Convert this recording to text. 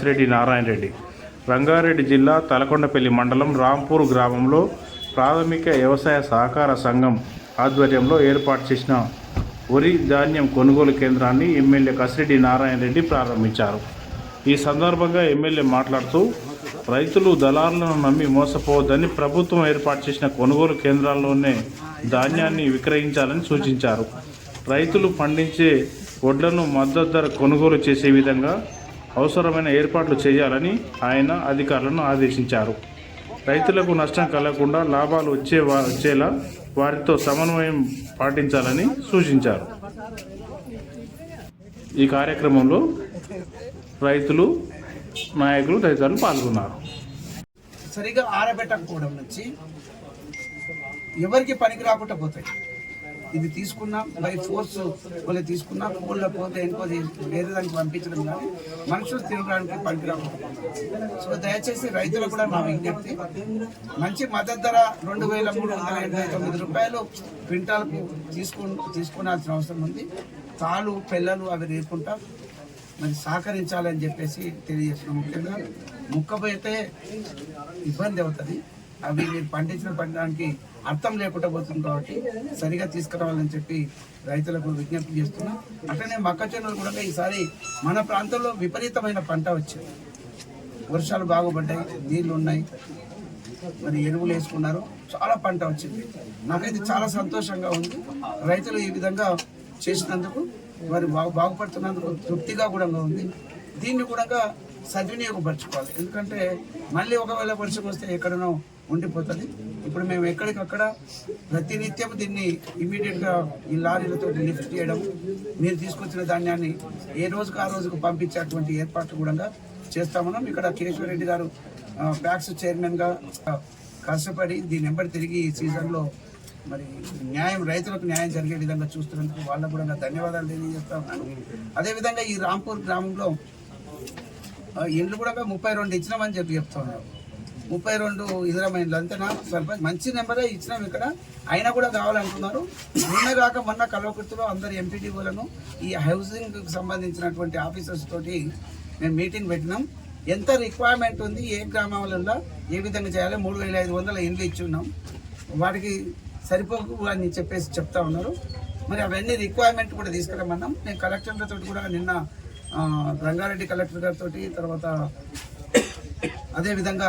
కసిరెడ్డి నారాయణ రెడ్డి రంగారెడ్డి జిల్లా తలకొండపల్లి మండలం రాంపూర్ గ్రామంలో ప్రాథమిక వ్యవసాయ సహకార సంఘం ఆధ్వర్యంలో ఏర్పాటు చేసిన వరి ధాన్యం కొనుగోలు కేంద్రాన్ని ఎమ్మెల్యే కసిరెడ్డి నారాయణ రెడ్డి ప్రారంభించారు. ఈ సందర్భంగా ఎమ్మెల్యే మాట్లాడుతూ రైతులు దళారులను నమ్మి మోసపోవద్దని ప్రభుత్వం ఏర్పాటు చేసిన కొనుగోలు కేంద్రాల్లోనే ధాన్యాన్ని విక్రయించాలని సూచించారు. రైతులు పండించే వడ్లను మద్దతు ధర కొనుగోలు చేసే విధంగా అవసరమైన ఏర్పాట్లు చేయాలని ఆయన అధికారులను ఆదేశించారు. రైతులకు నష్టం కలగకుండా లాభాలు వచ్చేలా వారితో సమన్వయం పాటించాలని సూచించారు. ఈ కార్యక్రమంలో రైతులు, నాయకులు తదితరులు పాల్గొన్నారు. సరిగా ఆరబెట్టకపోవడం నుంచి ఎవరికి పనికి రాకుండా పోతాయి. ఇది తీసుకున్నా బై ఫోర్స్ వాళ్ళు తీసుకున్నా కోళ్ళ పోతే ఇంకో వేరే దానికి పంపించడం కానీ మనుషులు తినడానికి పనికి రాకుండా. సో దయచేసి రైతులకు కూడా మా విజ్ఞప్తి, మంచి మద్దతు ధర 2,389 రూపాయలు క్వింటాల్కు తీసుకోవాల్సిన అవసరం ఉంది. తాళ్ళు పిల్లలు అవి లేకుండా మరి సహకరించాలని చెప్పేసి తెలియజేస్తున్నాం. ముఖ్యంగా ముక్కపోతే ఇబ్బంది అవుతుంది. అవి మీరు పండించడానికి అర్థం లేకుండా పోతుంది కాబట్టి సరిగా తీసుకురావాలని చెప్పి రైతులకు విజ్ఞప్తి చేస్తున్నాం. అట్లనే మొక్కజొన్నలు కూడా ఈసారి మన ప్రాంతంలో విపరీతమైన పంట వచ్చింది. వర్షాలు బాగుపడ్డాయి, నీళ్లు ఉన్నాయి, మరి ఎరువులు వేసుకున్నారు, చాలా పంట వచ్చింది. నాకైతే చాలా సంతోషంగా ఉంది. రైతులు ఈ విధంగా చేసినందుకు వారు బాగుపడుతున్నందుకు తృప్తిగా కూడా ఉంది. దీన్ని కూడా సద్వినియోగపరచుకోవాలి. ఎందుకంటే మళ్ళీ ఒకవేళ వర్షం వస్తే ఎక్కడనో ఉండిపోతుంది. ఇప్పుడు మేము ఎక్కడికక్కడ ప్రతినిత్యం దీన్ని ఇమీడియట్గా ఈ లారీలతో లిఫ్ట్ చేయడం, మీరు తీసుకొచ్చిన ధాన్యాన్ని ఏ రోజుకు ఆ రోజుకు పంపించేటువంటి ఏర్పాట్లు కూడా చేస్తామన్నాం. ఇక్కడ కేశవరెడ్డి గారు ప్యాక్స్ చైర్మన్గా కష్టపడి దీని వెంబడి తిరిగి ఈ సీజన్లో మరి రైతులకు న్యాయం జరిగే విధంగా చూస్తున్నందుకు వాళ్ళకు కూడా ధన్యవాదాలు తెలియజేస్తా ఉన్నాను. అదేవిధంగా ఈ రాంపూర్ గ్రామంలో ఇండ్లు కూడా 32 ఇచ్చినామని చెప్తా ఉన్నారు. 32 ఇజ్రామైన్లు అంతేనా? సర్పంచ్ మంచి నెంబరే ఇచ్చినాం ఇక్కడ, అయినా కూడా కావాలంటున్నారు. నిన్నగాక మొన్న కల్వకుర్తిలో అందరు ఎంపీటీఓలను ఈ హౌసింగ్ సంబంధించినటువంటి ఆఫీసర్స్ తోటి మేము మీటింగ్ పెట్టినాం. ఎంత రిక్వైర్మెంట్ ఉంది, ఏ గ్రామాలలో ఏ విధంగా చేయాలి, 3,500 ఇండ్లు ఇచ్చి ఉన్నాం. వాటికి సరిపోకు అని చెప్పేసి చెప్తా ఉన్నారు. మరి అవన్నీ రిక్వైర్మెంట్ కూడా తీసుకురమ్మన్నాం. నేను కలెక్టర్లతో కూడా నిన్న రంగారెడ్డి కలెక్టర్ గారితో, తర్వాత అదేవిధంగా